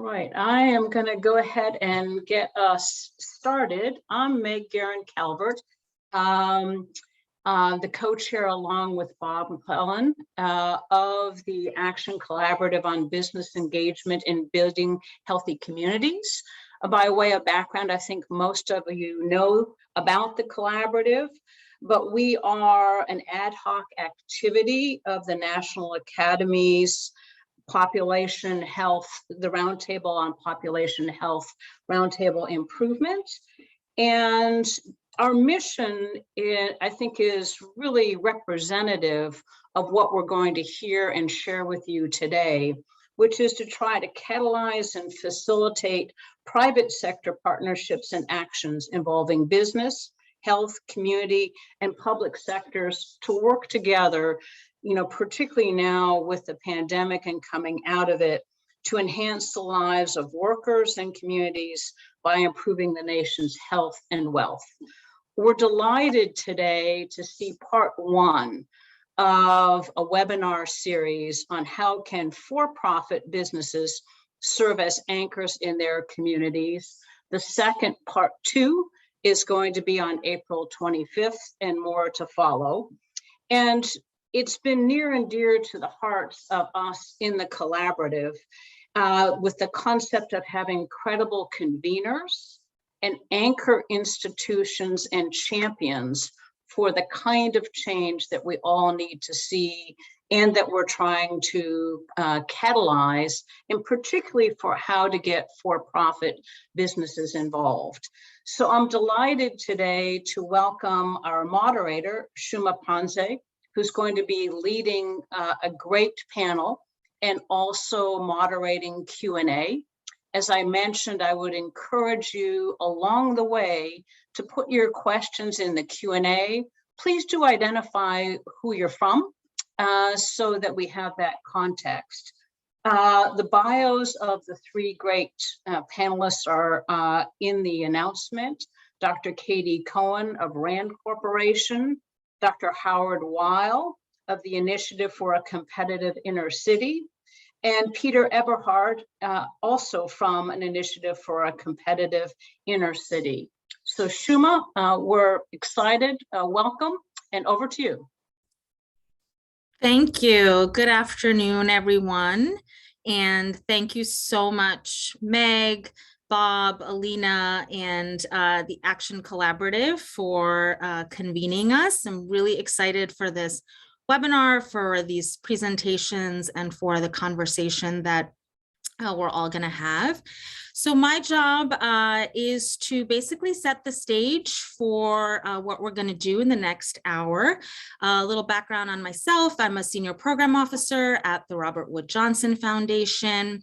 right, I am going to go ahead and get us started. I'm Meg Guerin-Calvert, the co-chair along with Bob McClellan of the Action Collaborative on Business Engagement in Building Healthy Communities. By way of background, I think most of you know about the collaborative, but we are an ad hoc activity of the National Academies Population Health, the Roundtable on Population Health, Roundtable Improvement. And our mission, I think, is really representative of what we're going to hear and share with you today, which is to try to catalyze and facilitate private sector partnerships and actions involving business, health, community, and public sectors to work together, particularly now with the pandemic and coming out of it, to enhance the lives of workers and communities by improving the nation's health and wealth. We're delighted today to see part one of a webinar series on how can for-profit businesses serve as anchors in their communities. The second, part two, is going to be on April 25th and more to follow. And it's been near and dear to the hearts of us in the collaborative with the concept of having credible conveners and anchor institutions and champions for the kind of change that we all need to see and that we're trying to catalyze, and particularly for how to get for-profit businesses involved. So I'm delighted today to welcome our moderator, Shuma Ponze, who's going to be leading a great panel and also moderating Q&A. As I mentioned, I would encourage you along the way to put your questions in the Q&A. Please do identify who you're from so that we have that context. The bios of the three great panelists are in the announcement. Dr. Katie Cohen of RAND Corporation, Dr. Howard Weil of the Initiative for a Competitive Inner City, and Peter Eberhard, also from an Initiative for a Competitive Inner City. So Shuma, we're excited. Welcome, and over to you. Thank you. Good afternoon, everyone. And thank you so much, Meg, Bob, Alina, and the Action Collaborative for convening us. I'm really excited for this webinar, for these presentations, and for the conversation that we're all going to have. So my job is to basically set the stage for what we're going to do in the next hour. A little background on myself. I'm a senior program officer at the Robert Wood Johnson Foundation.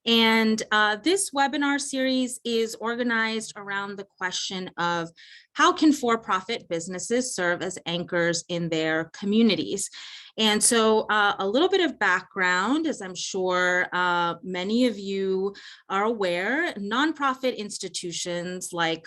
And this webinar series is organized around the question of how can for-profit businesses serve as anchors in their communities? And so a little bit of background, as I'm sure many of you are aware, nonprofit institutions like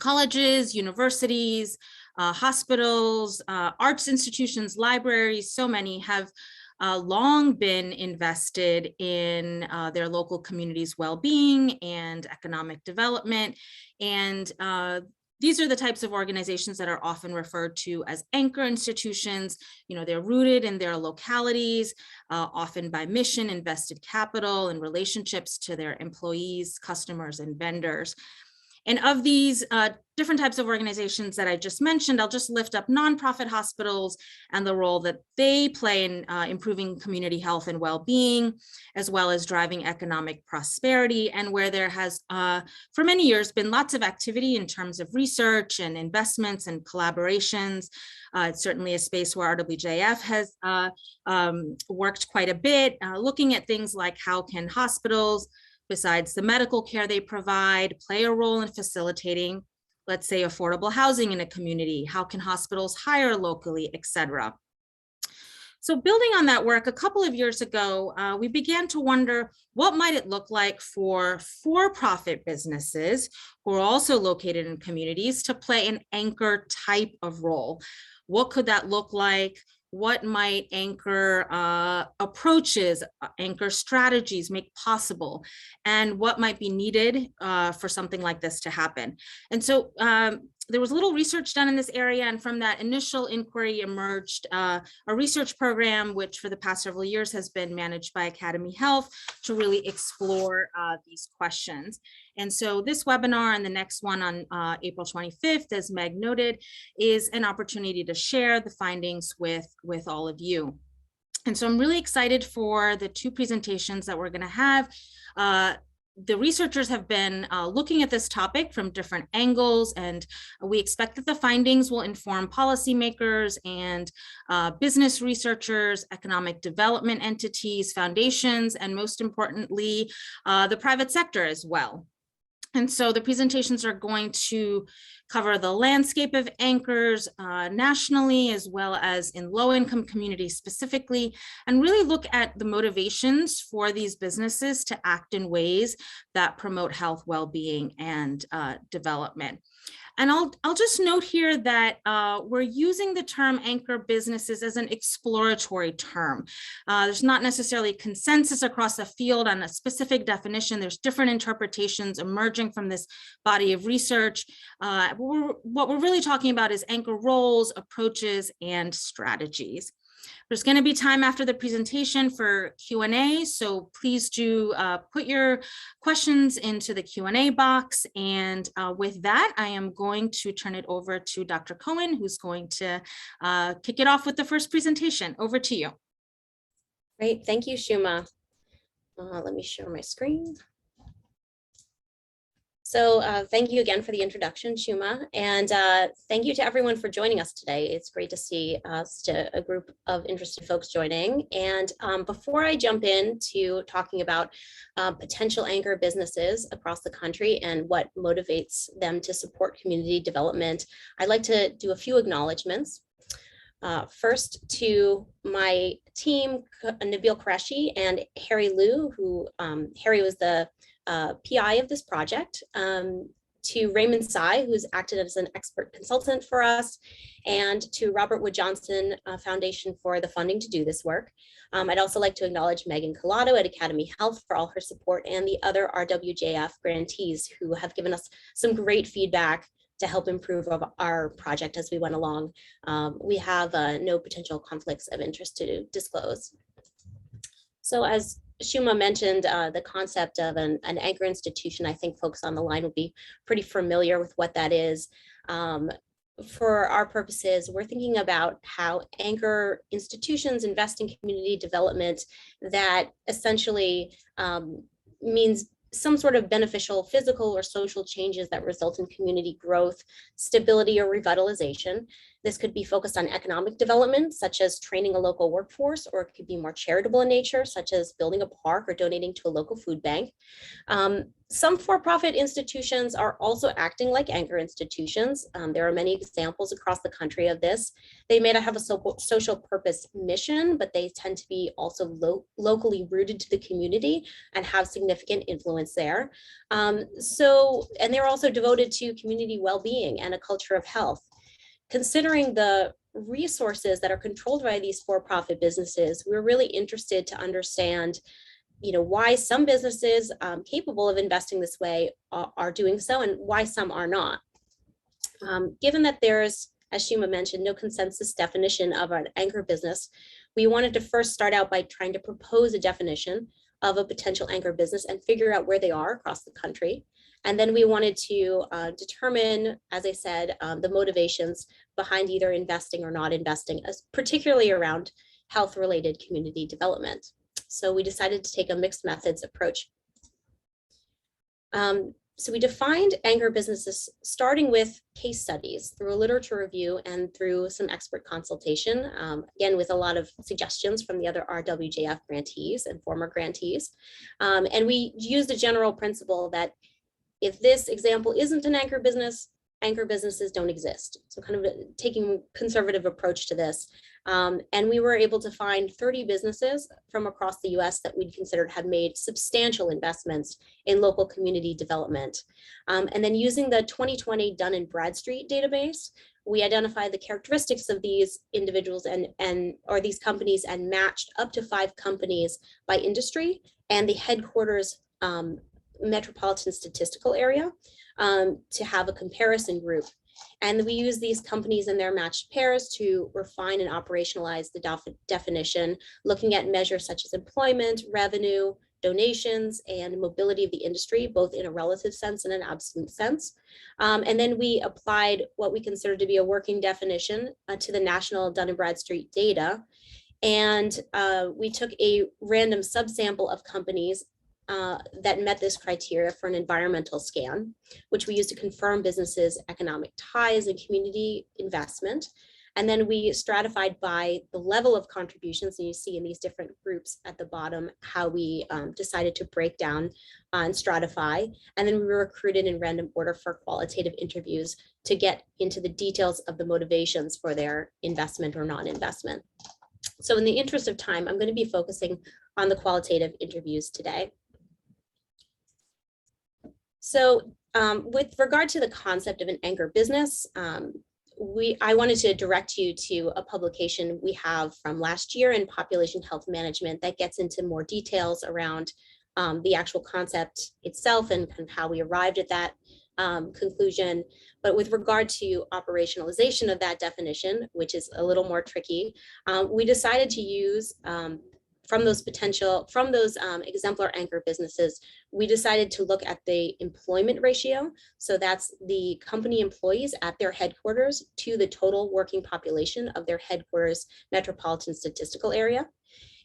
colleges, universities, hospitals, arts institutions, libraries, so many have long been invested in their local communities' well-being and economic development. And these are the types of organizations that are often referred to as anchor institutions. They're rooted in their localities, often by mission, invested capital, and relationships to their employees, customers, and vendors. And of these different types of organizations that I just mentioned, I'll just lift up nonprofit hospitals and the role that they play in improving community health and well-being, as well as driving economic prosperity, and where there has, for many years, been lots of activity in terms of research and investments and collaborations. It's certainly a space where RWJF has worked quite a bit, looking at things like how can hospitals, besides the medical care they provide, play a role in facilitating, let's say, affordable housing in a community? How can hospitals hire locally, et cetera? So building on that work, a couple of years ago, we began to wonder what might it look like for for-profit businesses who are also located in communities to play an anchor type of role. What could that look like? what might anchor approaches, anchor strategies make possible, and what might be needed for something like this to happen. And so there was a little research done in this area, and from that initial inquiry emerged a research program, which for the past several years has been managed by Academy Health to really explore these questions. And so this webinar and the next one on April 25th, as Meg noted, is an opportunity to share the findings with all of you. And so I'm really excited for the two presentations that we're going to have. The researchers have been looking at this topic from different angles, and we expect that the findings will inform policymakers and business researchers, economic development entities, foundations, and most importantly, the private sector as well. And so the presentations are going to cover the landscape of anchors nationally, as well as in low-income communities specifically, and really look at the motivations for these businesses to act in ways that promote health, well-being, and development. And I'll just note here that we're using the term anchor businesses as an exploratory term. There's not necessarily consensus across the field on a specific definition. There's different interpretations emerging from this body of research. What we're really talking about is anchor roles, approaches, and strategies. There's going to be time after the presentation for Q&A, so please do put your questions into the Q&A box. And with that, I am going to turn it over to Dr. Cohen, who's going to kick it off with the first presentation. Over to you. Great, thank you, Shuma. Let me share my screen. So thank you again for the introduction, Shuma, and thank you to everyone for joining us today. It's great to see a group of interested folks joining. And before I jump into talking about potential anchor businesses across the country and what motivates them to support community development, I'd like to do a few acknowledgements. First, to my team, Nabil Qureshi and Harry Liu, who Harry was the PI of this project, to Raymond Tsai, who's acted as an expert consultant for us, and to Robert Wood Johnson Foundation for the funding to do this work. I'd also like to acknowledge Megan Collado at Academy Health for all her support, and the other RWJF grantees who have given us some great feedback to help improve our project as we went along. We have no potential conflicts of interest to disclose. So as Shuma mentioned, the concept of an anchor institution, I think folks on the line will be pretty familiar with what that is. For our purposes, we're thinking about how anchor institutions invest in community development that essentially means some sort of beneficial physical or social changes that result in community growth, stability, or revitalization. This could be focused on economic development, such as training a local workforce, or it could be more charitable in nature, such as building a park or donating to a local food bank. Some for-profit institutions are also acting like anchor institutions. There are many examples across the country of this. They may not have a social purpose mission, but they tend to be also locally rooted to the community and have significant influence there. And they're also devoted to community well-being and a culture of health. Considering the resources that are controlled by these for-profit businesses, we're really interested to understand why some businesses capable of investing this way are doing so and why some are not. Given that there's, as Shuma mentioned, no consensus definition of an anchor business, we wanted to first start out by trying to propose a definition of a potential anchor business and figure out where they are across the country. And then we wanted to determine, as I said, the motivations behind either investing or not investing, particularly around health-related community development. So we decided to take a mixed methods approach. So we defined anchor businesses starting with case studies through a literature review and through some expert consultation, again, with a lot of suggestions from the other RWJF grantees and former grantees. And we used a general principle that if this example isn't an anchor business, anchor businesses don't exist. So kind of taking a conservative approach to this. And we were able to find 30 businesses from across the US that we'd considered had made substantial investments in local community development. And then using the 2020 Dun & Bradstreet database, we identified the characteristics of these individuals or these companies and matched up to 5 companies by industry and the headquarters metropolitan statistical area to have a comparison group. And we use these companies and their matched pairs to refine and operationalize the definition, looking at measures such as employment, revenue, donations, and mobility of the industry, both in a relative sense and an absolute sense. And then we applied what we consider to be a working definition to the national Dun & Bradstreet data. And we took a random subsample of companies that met this criteria for an environmental scan, which we used to confirm businesses' economic ties and community investment. And then we stratified by the level of contributions, and you see in these different groups at the bottom how we decided to break down and stratify. And then we were recruited in random order for qualitative interviews to get into the details of the motivations for their investment or non-investment. So in the interest of time, I'm going to be focusing on the qualitative interviews today. So with regard to the concept of an anchor business, I wanted to direct you to a publication we have from last year in Population Health Management that gets into more details around the actual concept itself and kind of how we arrived at that conclusion. But with regard to operationalization of that definition, which is a little more tricky, we decided to use from those exemplar anchor businesses, we decided to look at the employment ratio. So that's the company employees at their headquarters to the total working population of their headquarters metropolitan statistical area.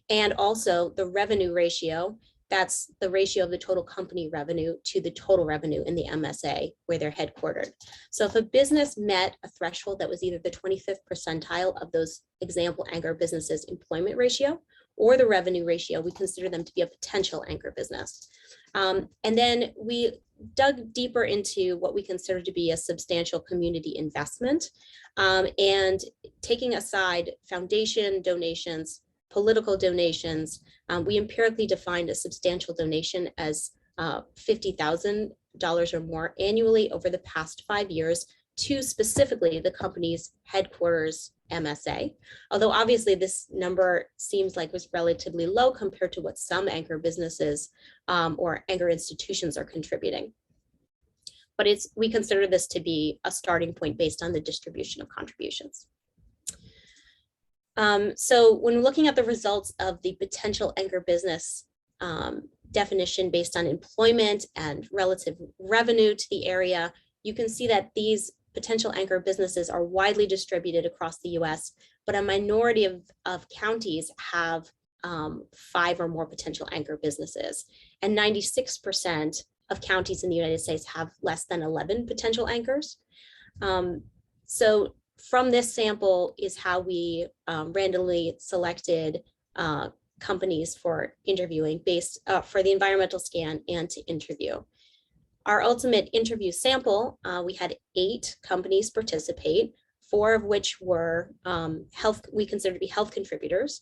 And also the revenue ratio, that's the ratio of the total company revenue to the total revenue in the MSA where they're headquartered. So if a business met a threshold that was either the 25th percentile of those example anchor businesses employment ratio or the revenue ratio, we consider them to be a potential anchor business. And then we dug deeper into what we consider to be a substantial community investment, and taking aside foundation donations, political donations, we empirically defined a substantial donation as $50,000 or more annually over the past 5 years to specifically the company's headquarters MSA. Although obviously this number seems like it was relatively low compared to what some anchor businesses or anchor institutions are contributing. But we consider this to be a starting point based on the distribution of contributions. So when looking at the results of the potential anchor business definition based on employment and relative revenue to the area, you can see that these potential anchor businesses are widely distributed across the US, but a minority of counties have 5 or more potential anchor businesses. And 96% of counties in the United States have less than 11 potential anchors. So from this sample is how we randomly selected companies for interviewing based for the environmental scan and to interview. Our ultimate interview sample, we had 8 companies participate, 4 of which were we consider to be health contributors,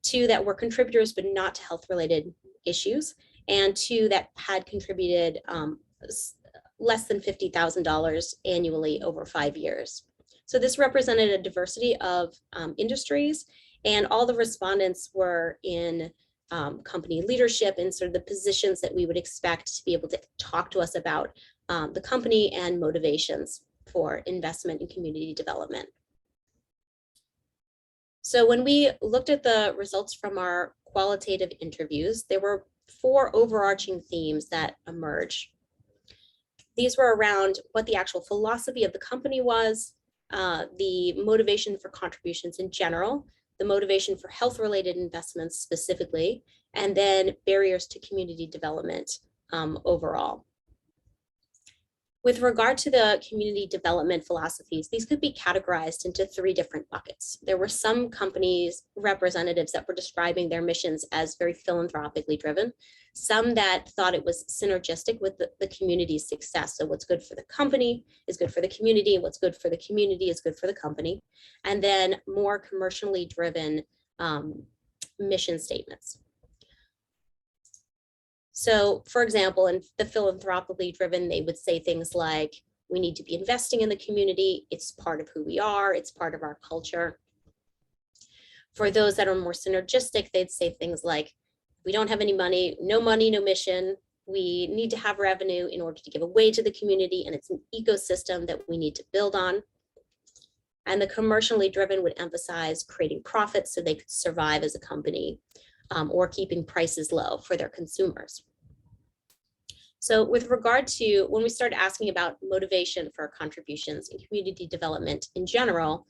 2 that were contributors but not to health-related issues, and 2 that had contributed less than $50,000 annually over 5 years. So this represented a diversity of industries, and all the respondents were in company leadership and sort of the positions that we would expect to be able to talk to us about the company and motivations for investment in community development. So when we looked at the results from our qualitative interviews, there were 4 overarching themes that emerged. These were around what the actual philosophy of the company was, the motivation for contributions in general, the motivation for health-related investments specifically, and then barriers to community development overall. With regard to the community development philosophies, these could be categorized into 3 different buckets. There were some companies representatives that were describing their missions as very philanthropically driven, some that thought it was synergistic with the community's success. So what's good for the company is good for the community, what's good for the community is good for the company, and then more commercially driven mission statements. So, for example, in the philanthropically driven, they would say things like, we need to be investing in the community. It's part of who we are. It's part of our culture. For those that are more synergistic, they'd say things like, we don't have any money, no mission. We need to have revenue in order to give away to the community, and it's an ecosystem that we need to build on. And the commercially driven would emphasize creating profits so they could survive as a company, or keeping prices low for their consumers. So with regard to when we started asking about motivation for contributions in community development in general,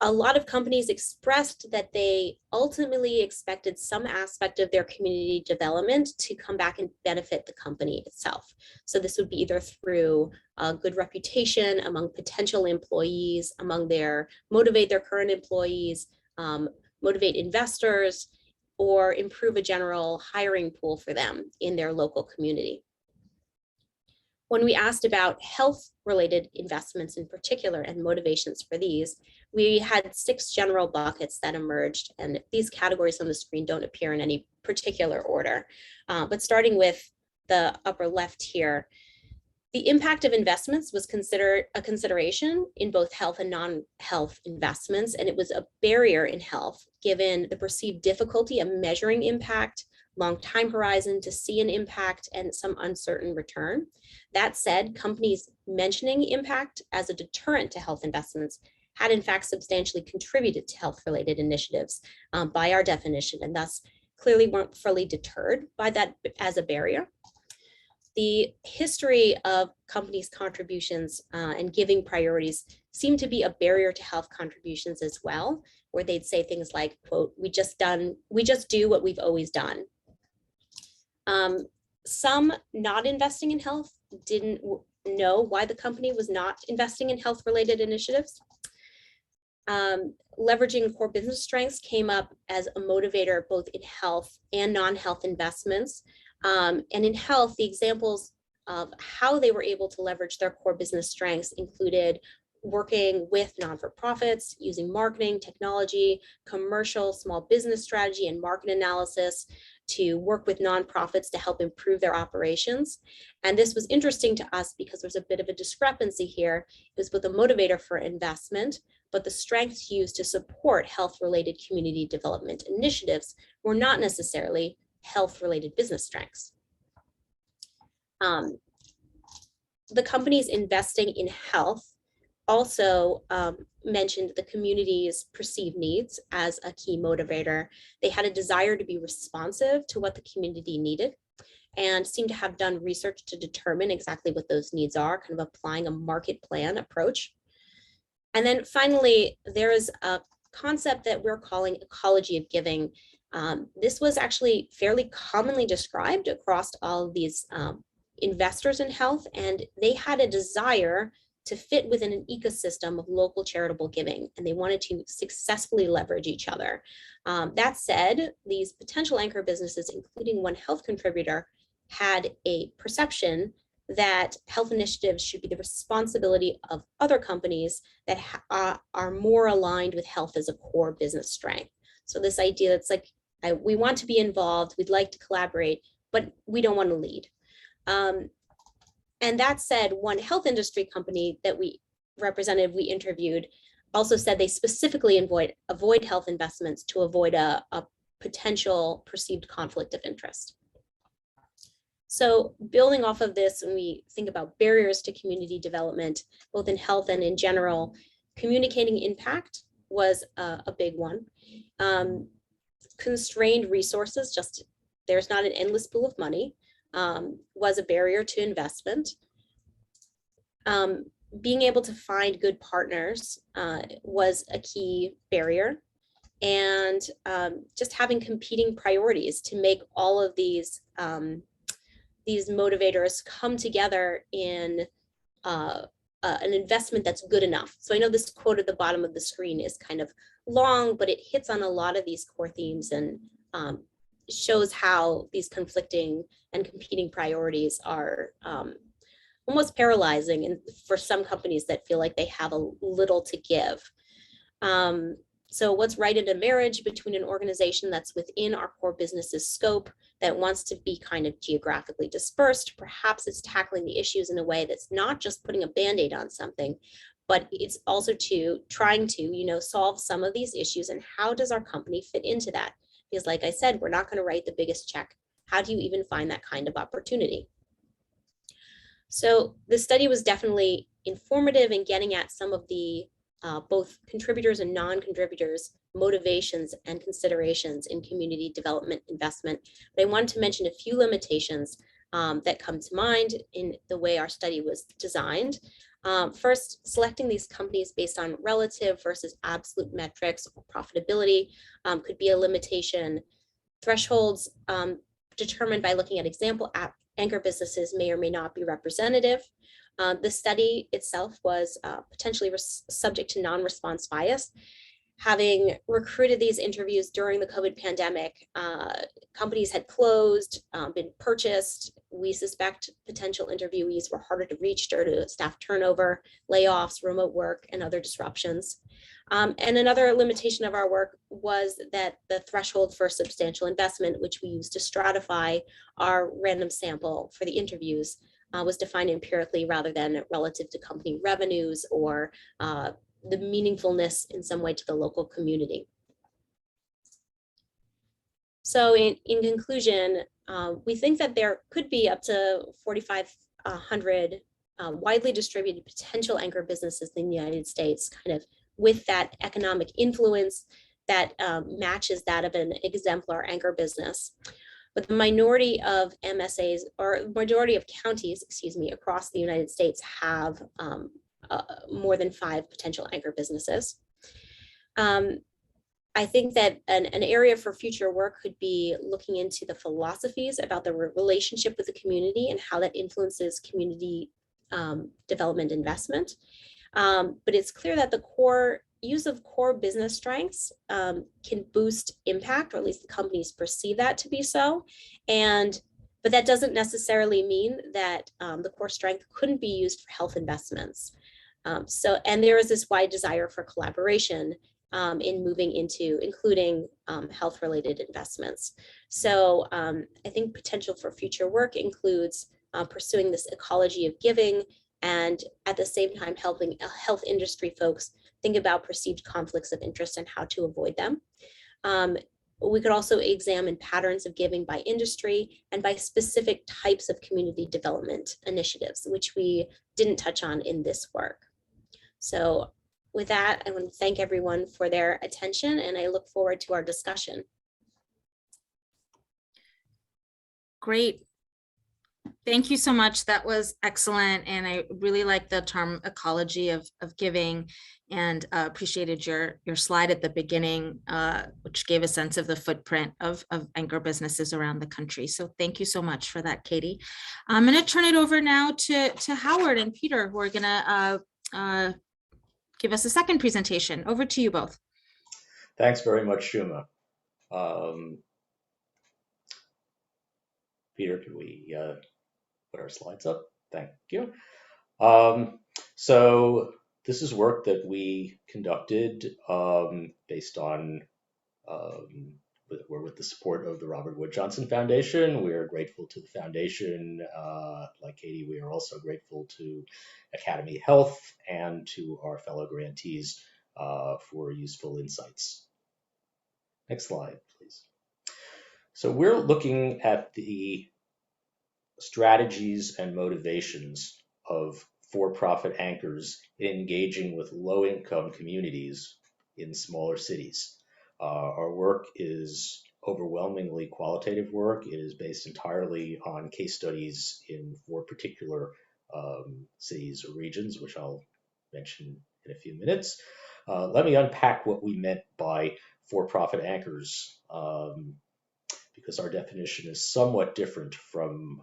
a lot of companies expressed that they ultimately expected some aspect of their community development to come back and benefit the company itself. So this would be either through a good reputation among potential employees, motivate their current employees, motivate investors, or improve a general hiring pool for them in their local community. When we asked about health-related investments in particular and motivations for these, we had 6 general buckets that emerged, and these categories on the screen don't appear in any particular order. But starting with the upper left here, the impact of investments was considered a consideration in both health and non-health investments, and it was a barrier in health given the perceived difficulty of measuring impact, long time horizon to see an impact, and some uncertain return. That said, companies mentioning impact as a deterrent to health investments had in fact substantially contributed to health-related initiatives by our definition, and thus clearly weren't fully deterred by that as a barrier. The history of companies' contributions and giving priorities seem to be a barrier to health contributions as well, where they'd say things like, quote, we just do what we've always done. Some not investing in health didn't know why the company was not investing in health-related initiatives. Leveraging core business strengths came up as a motivator both in health and non-health investments. And in health, the examples of how they were able to leverage their core business strengths included working with non-for-profits, using marketing, technology, commercial, small business strategy, and market analysis to work with nonprofits to help improve their operations. And this was interesting to us because there's a bit of a discrepancy here. It was both a motivator for investment, but the strengths used to support health-related community development initiatives were not necessarily health-related business strengths. The companies investing in health also mentioned the community's perceived needs as a key motivator. They had a desire to be responsive to what the community needed and seemed to have done research to determine exactly what those needs are, kind of applying a market plan approach. And then finally, there is a concept that we're calling ecology of giving. This was actually fairly commonly described across all of these investors in health, and they had a desire to fit within an ecosystem of local charitable giving, and they wanted to successfully leverage each other. That said, these potential anchor businesses, including one health contributor, had a perception that health initiatives should be the responsibility of other companies that are more aligned with health as a core business strength. So this idea that's like, we want to be involved, we'd like to collaborate, but we don't want to lead. And that said, one health industry company that we interviewed also said they specifically avoid health investments to avoid a potential perceived conflict of interest. So building off of this, when we think about barriers to community development, both in health and in general, communicating impact was a big one. Constrained resources, just there's not an endless pool of money, was a barrier to investment. Being able to find good partners was a key barrier. And just having competing priorities to make all of these these motivators come together in an investment that's good enough. So I know this quote at the bottom of the screen is kind of long, but it hits on a lot of these core themes and shows how these conflicting and competing priorities are almost paralyzing and for some companies that feel like they have a little to give. So what's right in a marriage between an organization that's within our core business's scope that wants to be kind of geographically dispersed? Perhaps it's tackling the issues in a way that's not just putting a Band-Aid on something, but it's also trying to, solve some of these issues. And how does our company fit into that? Because like I said, we're not going to write the biggest check. How do you even find that kind of opportunity? So the study was definitely informative in getting at some of the both contributors and non-contributors motivations and considerations in community development investment. But I wanted to mention a few limitations that come to mind in the way our study was designed. First, selecting these companies based on relative versus absolute metrics or profitability could be a limitation. Thresholds determined by looking at example anchor businesses may or may not be representative. The study itself was potentially subject to non-response bias. Having recruited these interviews during the COVID pandemic, companies had closed, been purchased. We suspect potential interviewees were harder to reach due to staff turnover, layoffs, remote work, and other disruptions. And another limitation of our work was that the threshold for substantial investment, which we used to stratify our random sample for the interviews, was defined empirically rather than relative to company revenues or the meaningfulness in some way to the local community. So in conclusion, we think that there could be up to 4,500 widely distributed potential anchor businesses in the United States, kind of with that economic influence that matches that of an exemplar anchor business. But the minority of MSAs or majority of counties, across the United States have more than 5 potential anchor businesses. I think that an area for future work could be looking into the philosophies about the relationship with the community and how that influences community development investment. But it's clear that the use of core business strengths can boost impact, or at least the companies perceive that to be so. But that doesn't necessarily mean that the core strength couldn't be used for health investments. And there is this wide desire for collaboration in moving into including health-related investments. So I think potential for future work includes pursuing this ecology of giving, and at the same time helping health industry folks think about perceived conflicts of interest and how to avoid them. We could also examine patterns of giving by industry and by specific types of community development initiatives, which we didn't touch on in this work. So with that, I want to thank everyone for their attention, and I look forward to our discussion. Great. Thank you so much. That was excellent. And I really like the term ecology of giving, and appreciated your slide at the beginning, which gave a sense of the footprint of anchor businesses around the country. So thank you so much for that, Katie. I'm going to turn it over now to Howard and Peter, who are going to give us a second presentation. Over to you both. Thanks very much, Shuma. Peter, can we put our slides up? Thank you. So this is work that we conducted based on, we're with the support of the Robert Wood Johnson Foundation. We are grateful to the foundation. Like Katie, we are also grateful to Academy Health and to our fellow grantees for useful insights. Next slide, please. So we're looking at the strategies and motivations of for-profit anchors engaging with low-income communities in smaller cities. Our work is overwhelmingly qualitative work. It is based entirely on case studies in 4 particular cities or regions, which I'll mention in a few minutes. Let me unpack what we meant by for-profit anchors, because because our definition is somewhat different from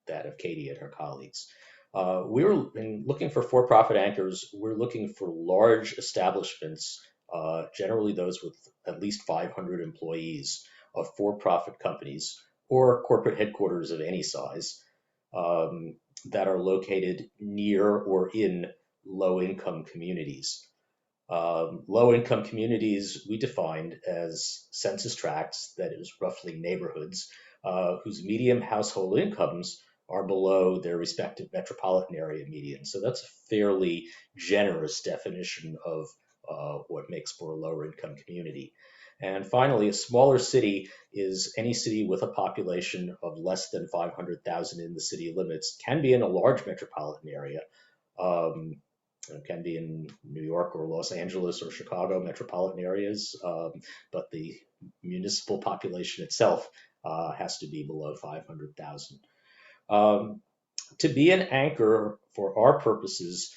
that of Katie and her colleagues. In looking for-profit anchors, we're looking for large establishments, generally those with at least 500 employees, of for-profit companies or corporate headquarters of any size that are located near or in low-income communities. Low-income communities we defined as census tracts, that is roughly neighborhoods, whose median household incomes are below their respective metropolitan area median. So that's a fairly generous definition of what makes for a lower income community. And finally, a smaller city is any city with a population of less than 500,000 in the city limits, can be in a large metropolitan area. It can be in New York or Los Angeles or Chicago metropolitan areas, but the municipal population itself has to be below 500,000. To be an anchor for our purposes,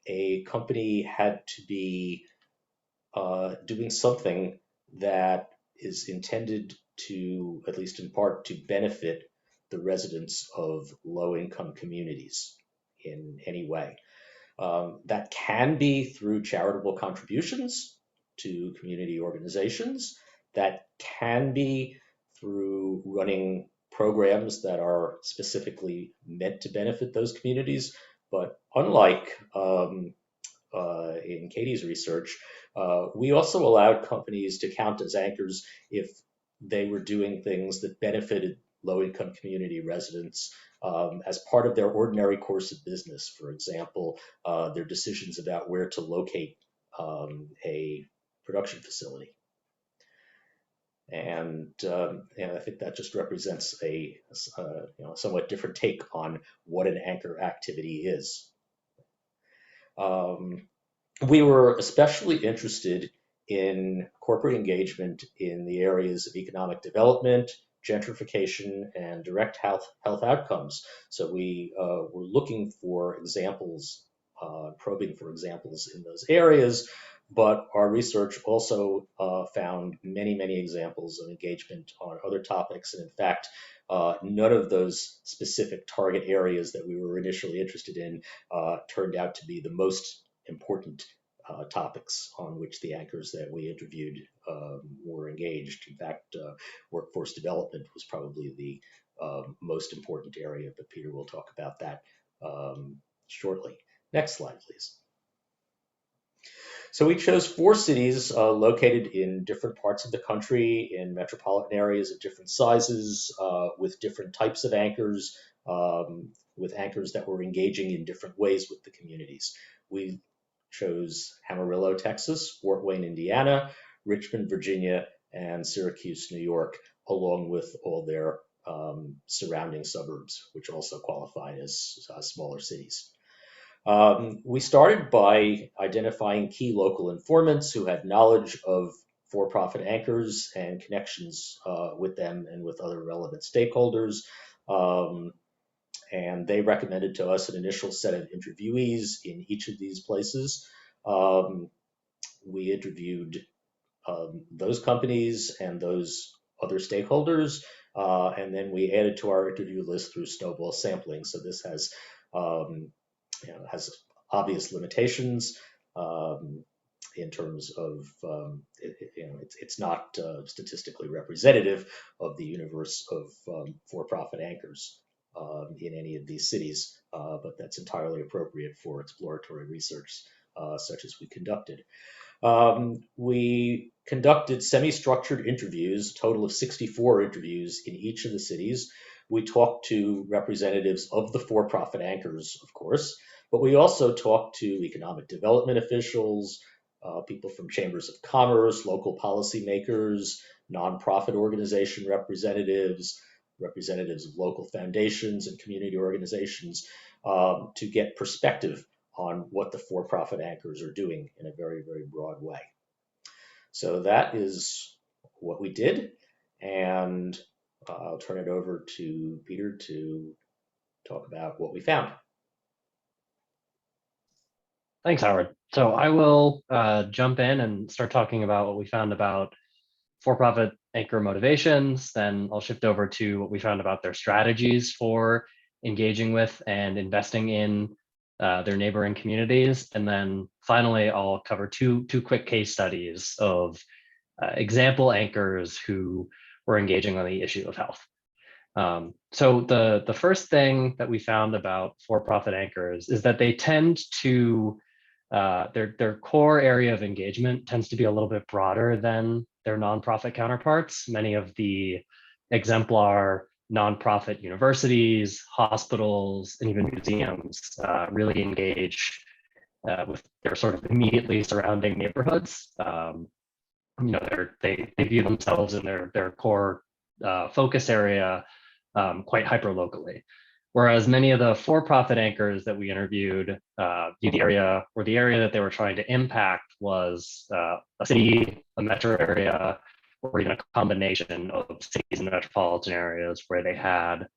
a company had to be doing something that is intended to, at least in part, to benefit the residents of low-income communities in any way. That can be through charitable contributions to community organizations. That can be through running programs that are specifically meant to benefit those communities. But unlike in Katie's research, we also allowed companies to count as anchors if they were doing things that benefited low-income community residents as part of their ordinary course of business. For example, their decisions about where to locate a production facility. And I think that just represents a somewhat different take on what an anchor activity is. We were especially interested in corporate engagement in the areas of economic development, gentrification, and direct health outcomes. So we were looking for examples, probing for examples in those areas, but our research also found many, many examples of engagement on other topics. And in fact, none of those specific target areas that we were initially interested in turned out to be the most important topics on which the anchors that we interviewed were engaged. In fact, workforce development was probably the most important area, but Peter will talk about that shortly. Next slide, please. So we chose 4 cities located in different parts of the country, in metropolitan areas of different sizes, with different types of anchors, with anchors that were engaging in different ways with the communities. We chose Amarillo, Texas, Fort Wayne, Indiana, Richmond, Virginia, and Syracuse, New York, along with all their surrounding suburbs, which also qualified as smaller cities. We started by identifying key local informants who had knowledge of for-profit anchors and connections with them and with other relevant stakeholders. And they recommended to us an initial set of interviewees in each of these places. We interviewed those companies and those other stakeholders, and then we added to our interview list through snowball sampling. So this has has obvious limitations in terms of it's not statistically representative of the universe of for-profit anchors in any of these cities, but that's entirely appropriate for exploratory research such as we conducted. We conducted semi-structured interviews, a total of 64 interviews in each of the cities. We talked to representatives of the for-profit anchors, of course, but we also talked to economic development officials, people from chambers of commerce, local policymakers, nonprofit organization representatives, representatives of local foundations and community organizations to get perspective on what the for-profit anchors are doing in a very, very broad way. So that is what we did, and I'll turn it over to Peter to talk about what we found. Thanks, Howard. So I will jump in and start talking about what we found about for-profit anchor motivations, then I'll shift over to what we found about their strategies for engaging with and investing in their neighboring communities. And then finally, I'll cover two quick case studies of example anchors who were engaging on the issue of health. So the first thing that we found about for-profit anchors is that they tend to, their core area of engagement tends to be a little bit broader than their nonprofit counterparts. Many of the exemplar nonprofit universities, hospitals, and even museums really engage with their sort of immediately surrounding neighborhoods. They view themselves in their core focus area quite hyper locally. Whereas many of the for-profit anchors that we interviewed, the area that they were trying to impact was a city, a metro area, or even a combination of cities and metropolitan areas where they had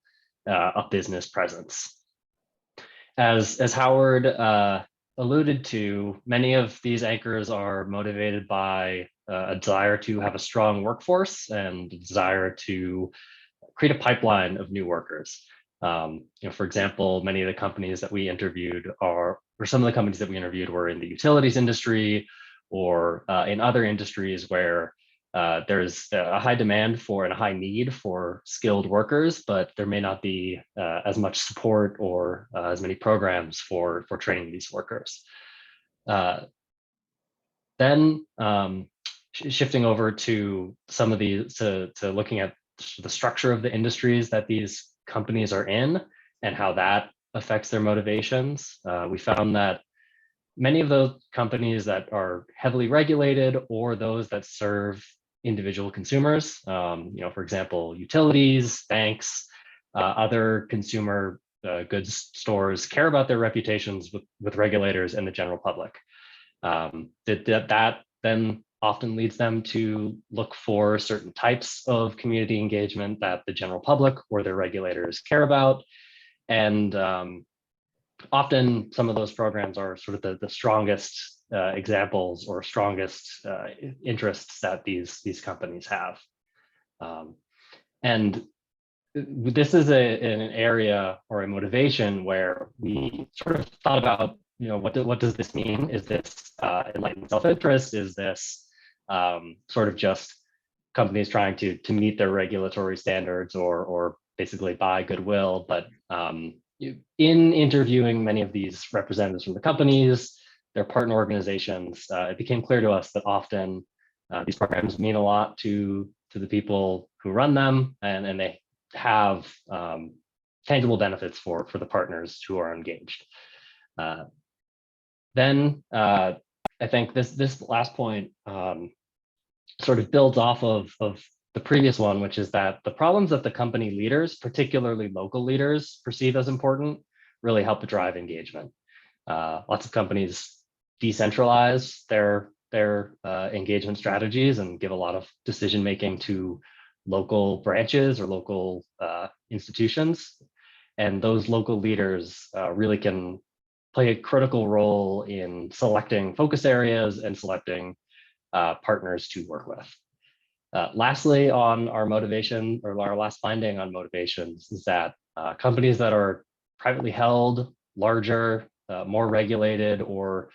a business presence. As Howard alluded to, many of these anchors are motivated by a desire to have a strong workforce and a desire to create a pipeline of new workers. For example, many of the companies that we interviewed some of the companies that we interviewed were in the utilities industry or in other industries where there's a high demand for and a high need for skilled workers, but there may not be as much support or as many programs for training these workers. Then shifting over to some of to looking at the structure of the industries that these companies are in and how that affects their motivations. We found that many of those companies that are heavily regulated or those that serve individual consumers, for example, utilities, banks, other consumer goods stores care about their reputations with regulators and the general public. That then often leads them to look for certain types of community engagement that the general public or their regulators care about. And often some of those programs are sort of the strongest examples or strongest interests that these companies have. And this is an area or a motivation where we sort of thought about, what does this mean? Is this enlightened self-interest? Is this sort of just companies trying to meet their regulatory standards or basically buy goodwill? But in interviewing many of these representatives from the companies, their partner organizations, it became clear to us that often these programs mean a lot to the people who run them, and they have tangible benefits for the partners who are engaged. Then I think this last point sort of builds off of the previous one, which is that the problems that the company leaders, particularly local leaders, perceive as important really help to drive engagement. Lots of companies decentralize their engagement strategies and give a lot of decision-making to local branches or local institutions. And those local leaders really can play a critical role in selecting focus areas and selecting partners to work with. Lastly, on our motivation, or our last finding on motivations, is that companies that are privately held, larger, more regulated, or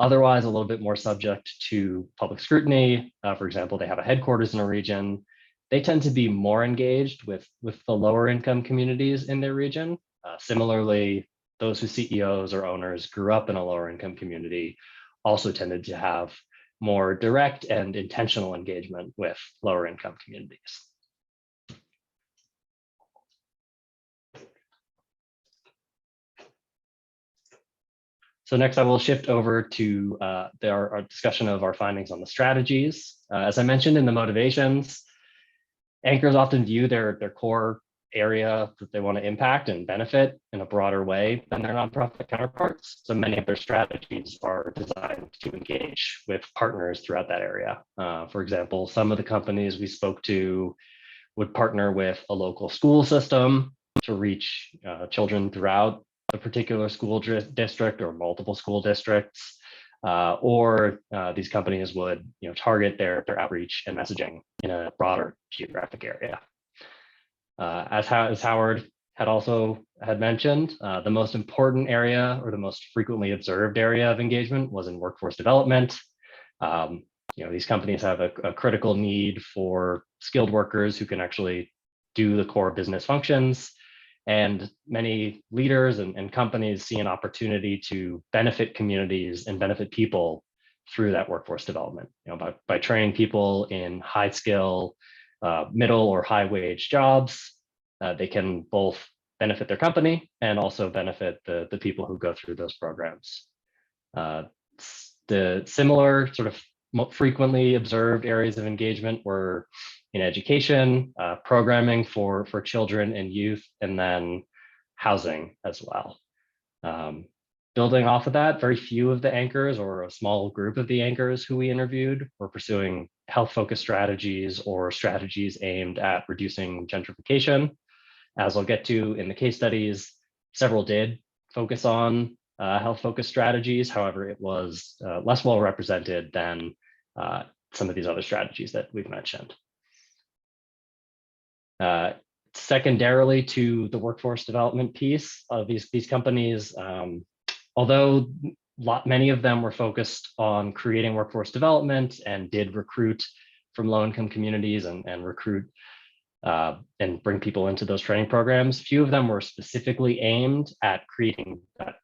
otherwise a little bit more subject to public scrutiny, for example, they have a headquarters in a region, they tend to be more engaged with the lower income communities in their region. Similarly, those whose CEOs or owners grew up in a lower income community also tended to have more direct and intentional engagement with lower income communities. So next I will shift over to our discussion of our findings on the strategies. As I mentioned in the motivations, anchors often view their core area that they want to impact and benefit in a broader way than their nonprofit counterparts. So many of their strategies are designed to engage with partners throughout that area. For example, some of the companies we spoke to would partner with a local school system to reach children throughout a particular school district or multiple school districts. or these companies would target their outreach and messaging in a broader geographic area. As Howard had mentioned, the most important area or the most frequently observed area of engagement was in workforce development. These companies have a critical need for skilled workers who can actually do the core business functions. And many leaders and companies see an opportunity to benefit communities and benefit people through that workforce development, by training people in high skill, middle or high wage jobs. They can both benefit their company and also benefit the people who go through those programs. The similar sort of frequently observed areas of engagement were in education, programming for children and youth, and then housing as well. Building off of that, very few of the anchors, or a small group of the anchors who we interviewed, were pursuing health-focused strategies or strategies aimed at reducing gentrification. As I'll get to in the case studies, several did focus on health-focused strategies. However, it was less well represented than some of these other strategies that we've mentioned. Secondarily to the workforce development piece of these companies, although many of them were focused on creating workforce development and did recruit from low-income communities and recruit and bring people into those training programs, few of them were specifically aimed at creating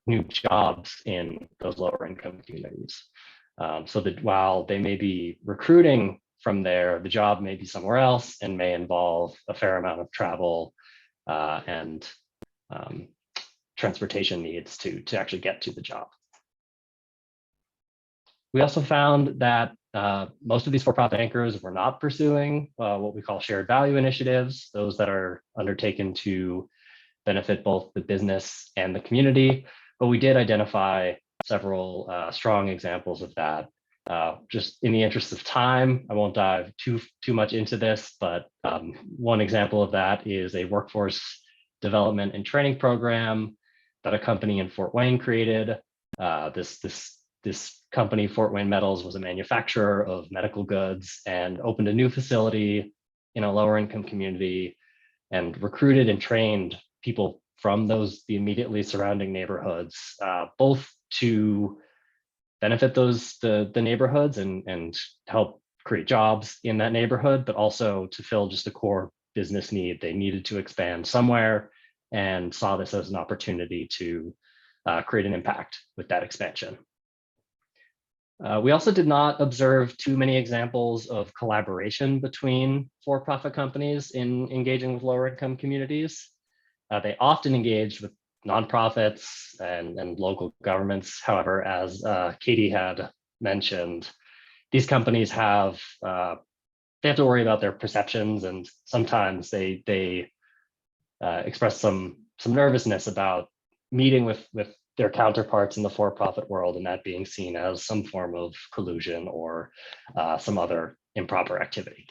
new jobs in those lower income communities. So that while they may be recruiting from there, the job may be somewhere else and may involve a fair amount of travel and transportation needs to actually get to the job. We also found that most of these for-profit anchors were not pursuing what we call shared value initiatives, those that are undertaken to benefit both the business and the community. But we did identify several strong examples of that. Just in the interest of time, I won't dive too much into this, but one example of that is a workforce development and training program that a company in Fort Wayne created. This company, Fort Wayne Metals, was a manufacturer of medical goods and opened a new facility in a lower income community and recruited and trained people from the immediately surrounding neighborhoods, both to benefit the neighborhoods and help create jobs in that neighborhood, but also to fill just a core business need. They needed to expand somewhere and saw this as an opportunity to create an impact with that expansion. We also did not observe too many examples of collaboration between for-profit companies in engaging with lower income communities. They often engaged with nonprofits and local governments. However, as Katie had mentioned, these companies they have to worry about their perceptions, and sometimes they express some nervousness about meeting with their counterparts in the for-profit world, and that being seen as some form of collusion or some other improper activity.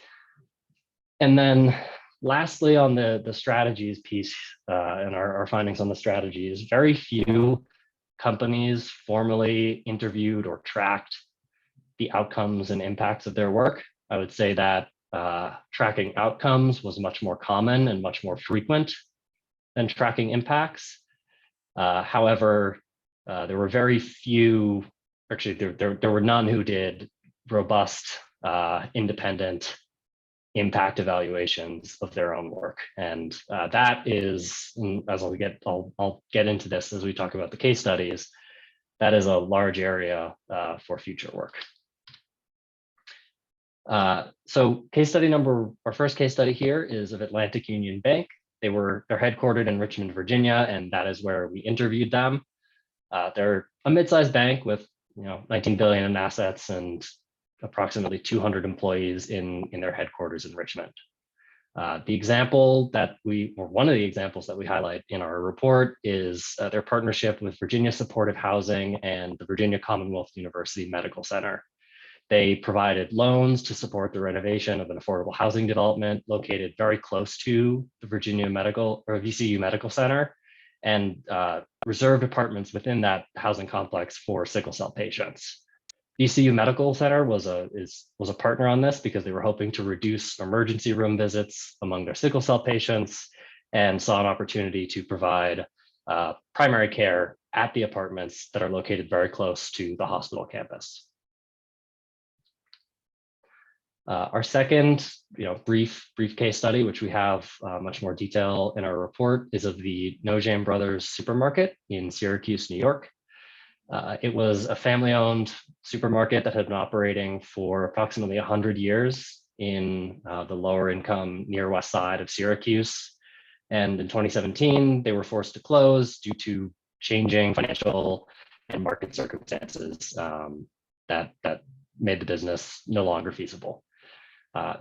And then lastly, on the strategies piece and our findings on the strategies, very few companies formally interviewed or tracked the outcomes and impacts of their work. I would say that tracking outcomes was much more common and much more frequent than tracking impacts. However, there were very few, actually there were none who did robust, independent impact evaluations of their own work. And that is, as I'll get into this as we talk about the case studies, that is a large area for future work. So our first case study here is of Atlantic Union Bank. They're headquartered in Richmond, Virginia, and that is where we interviewed them. They're a mid-sized bank with 19 billion in assets and approximately 200 employees in their headquarters in Richmond. One of the examples that we highlight in our report is their partnership with Virginia Supportive Housing and the Virginia Commonwealth University Medical Center. They provided loans to support the renovation of an affordable housing development located very close to the VCU Medical Center, and reserved apartments within that housing complex for sickle cell patients. VCU Medical Center was a partner on this because they were hoping to reduce emergency room visits among their sickle cell patients and saw an opportunity to provide primary care at the apartments that are located very close to the hospital campus. Our second, brief case study, which we have much more detail in our report, is of the Nojam Brothers supermarket in Syracuse, New York. It was a family-owned supermarket that had been operating for approximately 100 years in the lower income near west side of Syracuse. And in 2017, they were forced to close due to changing financial and market circumstances that made the business no longer feasible.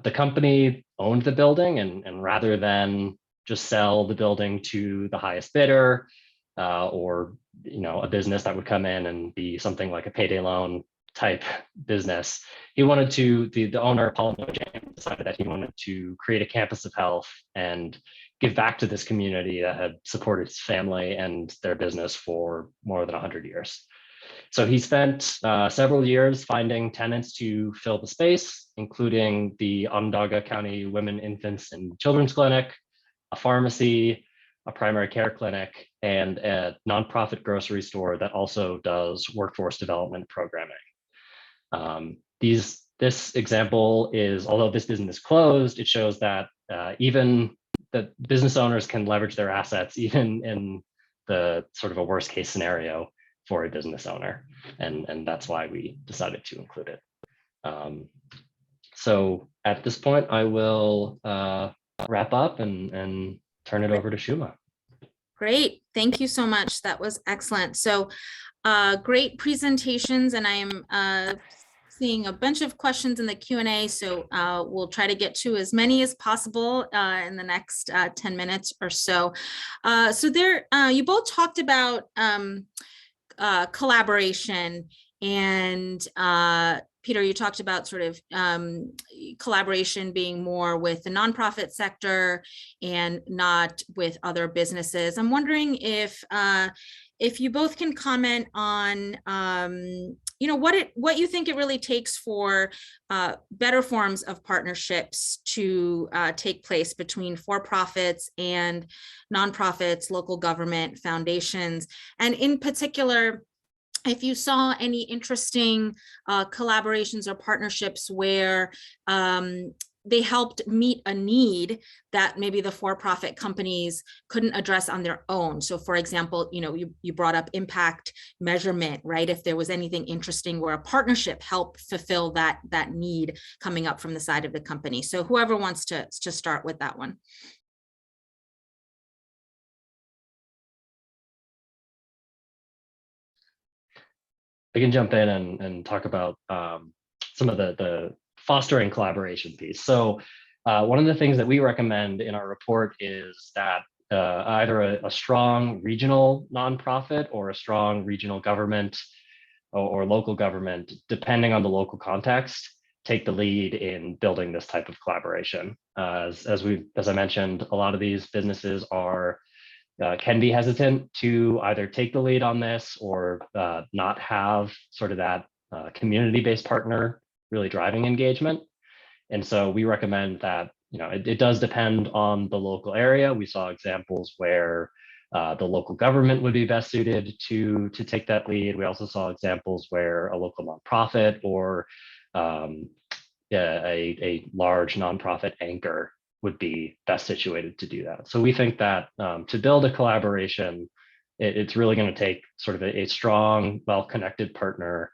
The company owned the building, and rather than just sell the building to the highest bidder or a business that would come in and be something like a payday loan type business, he wanted to, the owner, Paul Nojam, decided that he wanted to create a campus of health and give back to this community that had supported his family and their business for more than 100 years. So he spent several years finding tenants to fill the space, including the Onondaga County Women, Infants, and Children's Clinic, a pharmacy, a primary care clinic, and a nonprofit grocery store that also does workforce development programming. This example is, although this business closed, it shows that even the business owners can leverage their assets even in the sort of a worst case scenario for a business owner. And that's why we decided to include it. So at this point, I will wrap up and turn it over to Shuma. Great. Thank you so much. That was excellent. So great presentations, and I am seeing a bunch of questions in the Q&A, so we'll try to get to as many as possible in the next 10 minutes or so. So there, you both talked about collaboration, and Peter, you talked about sort of collaboration being more with the nonprofit sector and not with other businesses. I'm wondering if you both can comment on what you think it really takes for better forms of partnerships to take place between for-profits and nonprofits, local government, foundations, and in particular, if you saw any interesting collaborations or partnerships where they helped meet a need that maybe the for-profit companies couldn't address on their own. So for example, you brought up impact measurement, right? If there was anything interesting where a partnership helped fulfill that need coming up from the side of the company. So whoever wants to start with that one. I can jump in and talk about some of the fostering collaboration piece. So one of the things that we recommend in our report is that either a strong regional nonprofit or a strong regional government or local government, depending on the local context, take the lead in building this type of collaboration. As I mentioned, a lot of these businesses can be hesitant to either take the lead on this or not have sort of that community-based partner really driving engagement. And so we recommend that, it does depend on the local area. We saw examples where the local government would be best suited to take that lead. We also saw examples where a local nonprofit or a large nonprofit anchor would be best situated to do that. So we think that to build a collaboration, it's really going to take sort of a strong, well-connected partner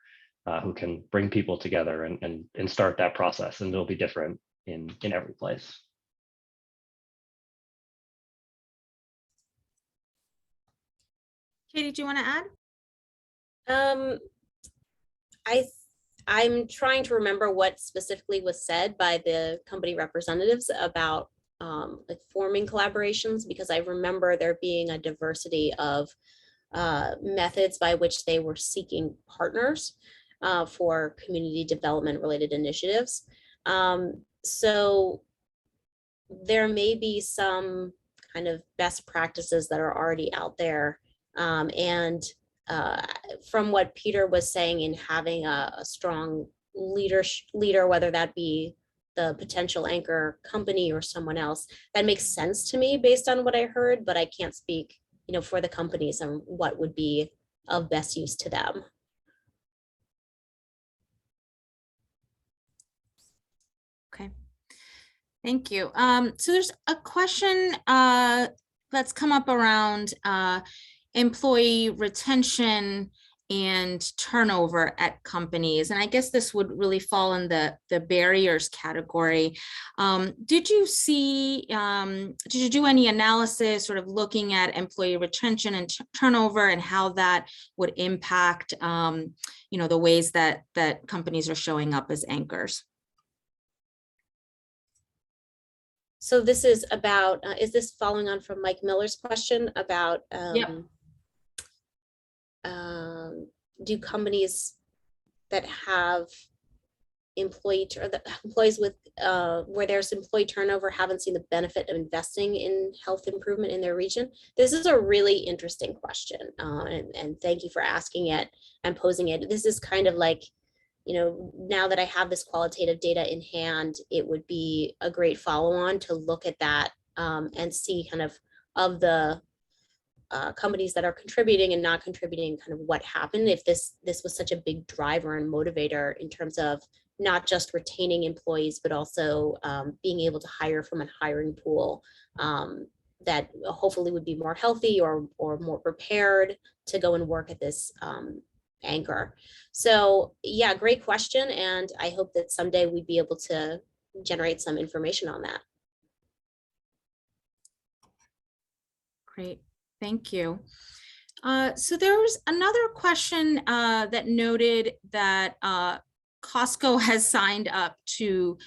who can bring people together and start that process, and it'll be different in every place. Katie, do you want to add? I'm trying to remember what specifically was said by the company representatives about like forming collaborations, because I remember there being a diversity of methods by which they were seeking partners for community development related initiatives. So there may be some kind of best practices that are already out there. And from what Peter was saying in having a strong leader, whether that be the potential anchor company or someone else, that makes sense to me based on what I heard, but I can't speak, for the companies and what would be of best use to them. Okay. Thank you. So there's a question that's come up around employee retention and turnover at companies. And I guess this would really fall in the barriers category. Did you do any analysis sort of looking at employee retention and turnover and how that would impact, the ways that companies are showing up as anchors? So this is about, is this following on from Mike Miller's question about do companies that have employees with where there's employee turnover haven't seen the benefit of investing in health improvement in their region? This is a really interesting question, and thank you for asking it and posing it. This is kind of like, now that I have this qualitative data in hand, it would be a great follow-on to look at that and see kind of the companies that are contributing and not contributing, kind of what happened if this was such a big driver and motivator in terms of not just retaining employees, but also being able to hire from a hiring pool that hopefully would be more healthy or more prepared to go and work at this anchor. So yeah, great question. And I hope that someday we'd be able to generate some information on that. Great, thank you. So there was another question that noted that Costco has signed up to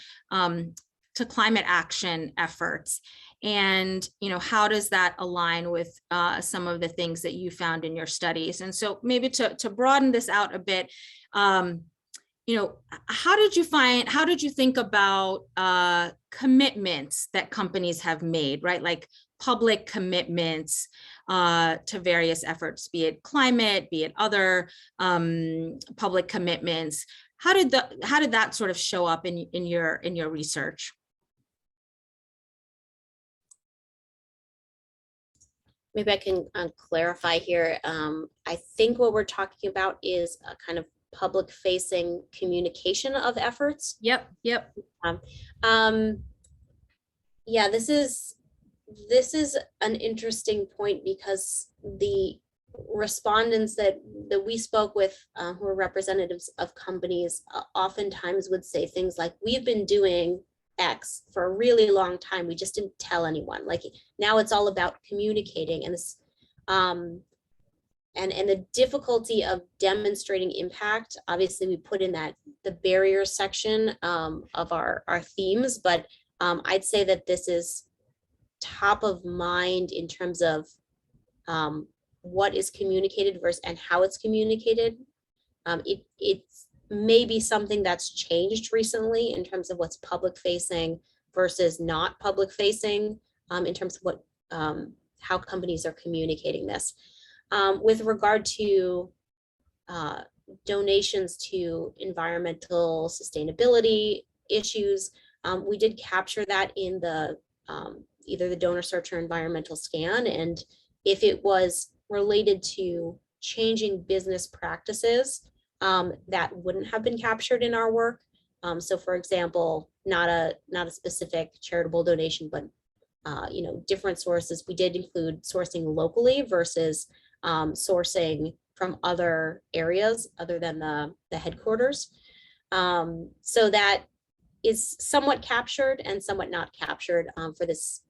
climate action efforts. And, how does that align with some of the things that you found in your studies? And so maybe to broaden this out a bit, how did you think about commitments that companies have made, right? Like public commitments to various efforts, be it climate, be it other public commitments. How did that sort of show up in your research? Maybe I can clarify here. I think what we're talking about is a kind of public-facing communication of efforts. Yep. Yeah, this is an interesting point because the respondents that we spoke with, who are representatives of companies, oftentimes would say things like, "We've been doing X for a really long time. We just didn't tell anyone. Like now it's all about communicating." And this, and the difficulty of demonstrating impact. Obviously, we put in the barriers section of our themes, but I'd say that this is top of mind in terms of what is communicated versus and how it's communicated. It's maybe something that's changed recently in terms of what's public facing versus not public facing, in terms of what how companies are communicating this. With regard to donations to environmental sustainability issues, we did capture that in the either the donor search or environmental scan, and if it was related to changing business practices, that wouldn't have been captured in our work. So for example, not a specific charitable donation, but different sources. We did include sourcing locally versus sourcing from other areas other than the headquarters. So that is somewhat captured and somewhat not captured for this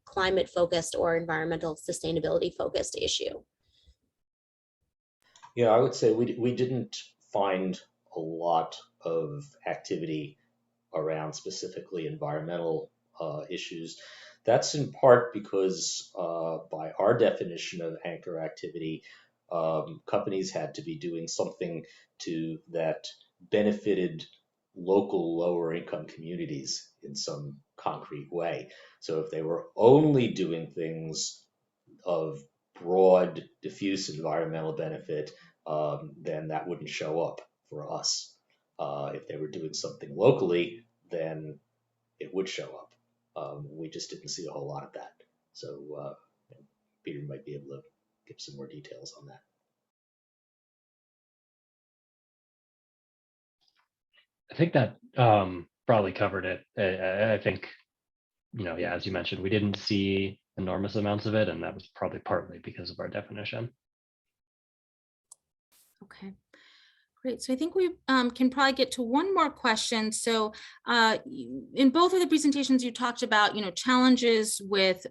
climate focused or environmental sustainability focused issue. Yeah, I would say we didn't find a lot of activity around specifically environmental issues. That's in part because by our definition of anchor activity, companies had to be doing something that benefited local lower income communities in some concrete way. So if they were only doing things of broad, diffuse environmental benefit, then that wouldn't show up for us. If they were doing something locally, then it would show up. We just didn't see a whole lot of that. So Peter might be able to give some more details on that. I think that probably covered it. I think, yeah, as you mentioned, we didn't see enormous amounts of it, and that was probably partly because of our definition. Okay, great. So I think we can probably get to one more question. So in both of the presentations, you talked about, challenges with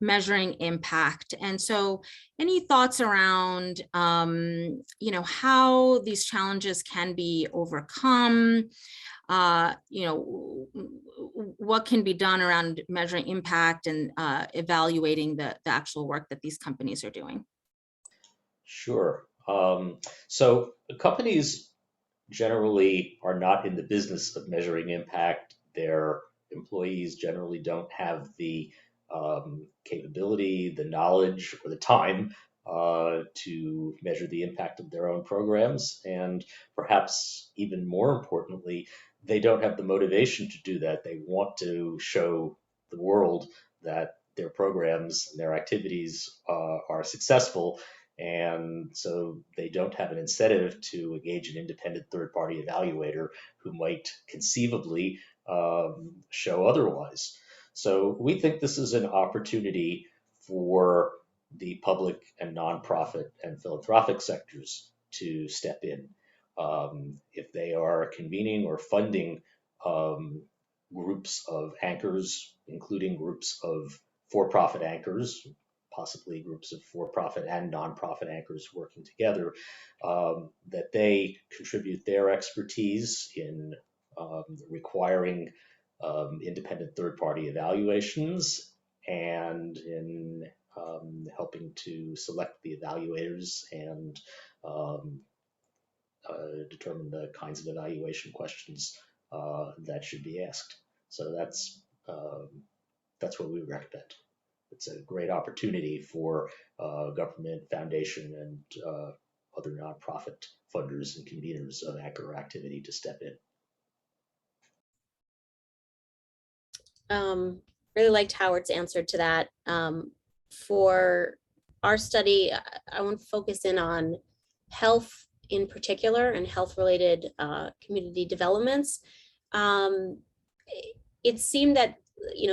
measuring impact. And so any thoughts around, how these challenges can be overcome? What can be done around measuring impact and evaluating the actual work that these companies are doing? Sure. So companies generally are not in the business of measuring impact. Their employees generally don't have the capability, the knowledge, or the time to measure the impact of their own programs. And perhaps even more importantly, they don't have the motivation to do that. They want to show the world that their programs and their activities are successful. And so they don't have an incentive to engage an independent third-party evaluator who might conceivably show otherwise. So we think this is an opportunity for the public and nonprofit and philanthropic sectors to step in. If they are convening or funding groups of anchors, including groups of for-profit anchors, possibly groups of for-profit and nonprofit anchors working together, that they contribute their expertise in requiring independent third-party evaluations and in helping to select the evaluators and determine the kinds of evaluation questions that should be asked. So that's what we recommend. It's a great opportunity for government, foundation, and other nonprofit funders and conveners of anchor activity to step in. Really liked Howard's answer to that. For our study, I want to focus in on health in particular and health-related community developments. It seemed that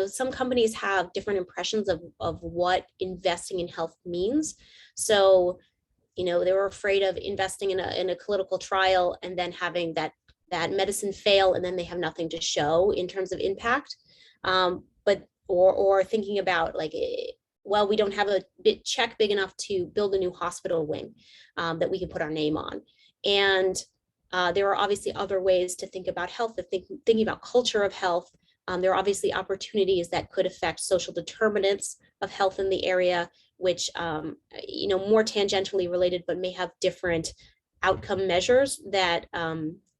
some companies have different impressions of what investing in health means. So, they were afraid of investing in a clinical trial and then having that medicine fail, and then they have nothing to show in terms of impact. Or thinking about well, we don't have a check big enough to build a new hospital wing that we can put our name on. And there are obviously other ways to think about health, thinking about culture of health. There are obviously opportunities that could affect social determinants of health in the area, which, more tangentially related, but may have different outcome measures that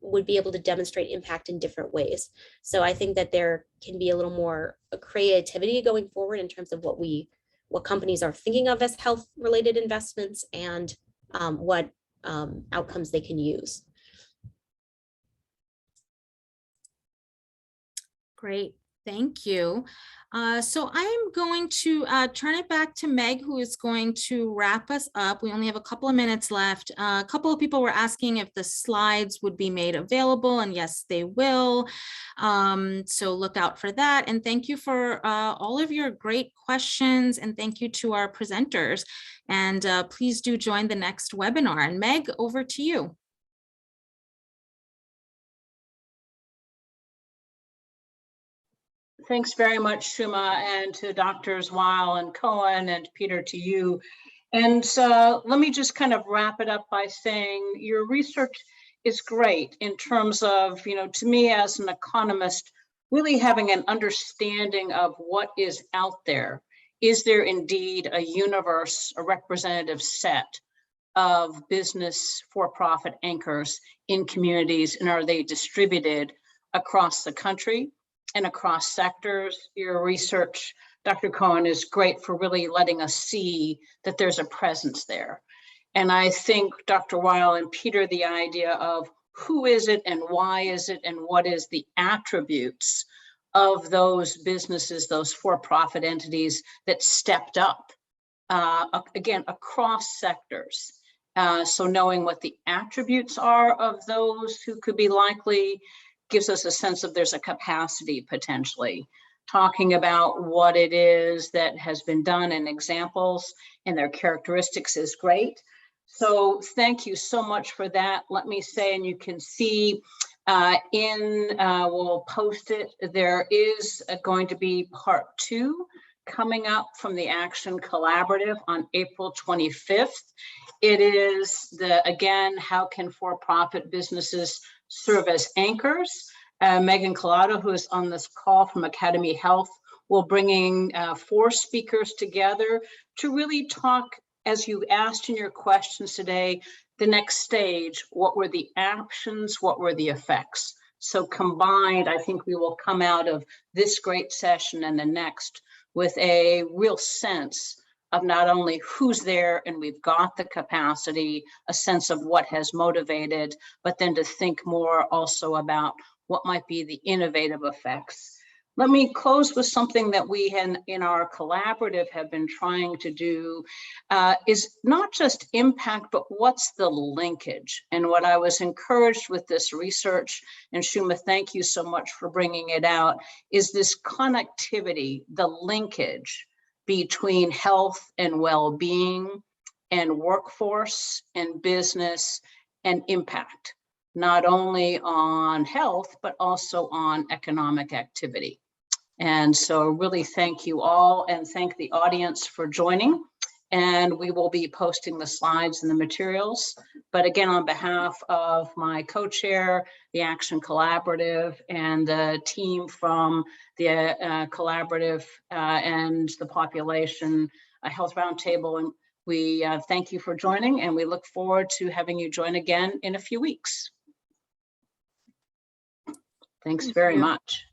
would be able to demonstrate impact in different ways. So I think that there can be a little more creativity going forward in terms of what companies are thinking of as health-related investments and what outcomes they can use. Great, thank you. So I'm going to turn it back to Meg, who is going to wrap us up. We only have a couple of minutes left. A couple of people were asking if the slides would be made available, and yes, they will. So look out for that. And thank you for all of your great questions, and thank you to our presenters. And please do join the next webinar. And Meg, over to you. Thanks very much, Shuma, and to Drs. Weil and Cohen, and Peter, to you. And let me just kind of wrap it up by saying your research is great in terms of, to me as an economist, really having an understanding of what is out there. Is there indeed a universe, a representative set of business for-profit anchors in communities, and are they distributed across the country and across sectors? Your research Dr. Cohen is great for really letting us see that there's a presence there. And I think Dr. Weil and Peter, the idea of who is it and why is it and what is the attributes of those businesses, those for-profit entities that stepped up, again, across sectors. So knowing what the attributes are of those who could be likely gives us a sense of there's a capacity potentially. Talking about what it is that has been done and examples and their characteristics is great. So thank you so much for that. Let me say, and you can see we'll post it, there is going to be part 2 coming up from the Action Collaborative on April 25th. It is again, how can for-profit businesses serve as anchors? Megan Collado, who is on this call from Academy Health, will bringing 4 speakers together to really talk, as you asked in your questions today, the next stage, what were the actions, what were the effects? So combined, I think we will come out of this great session and the next with a real sense of not only who's there and we've got the capacity, a sense of what has motivated, but then to think more also about what might be the innovative effects. Let me close with something that we in our collaborative have been trying to do is not just impact, but what's the linkage? And what I was encouraged with this research, and Shuma, thank you so much for bringing it out, is this connectivity, the linkage between health and well-being and workforce and business and impact, not only on health, but also on economic activity. And so really thank you all and thank the audience for joining. And we will be posting the slides and the materials. But again, on behalf of my co-chair, the Action Collaborative, and the team from the Collaborative and the Population Health Roundtable, and we thank you for joining, and we look forward to having you join again in a few weeks. Thanks very much.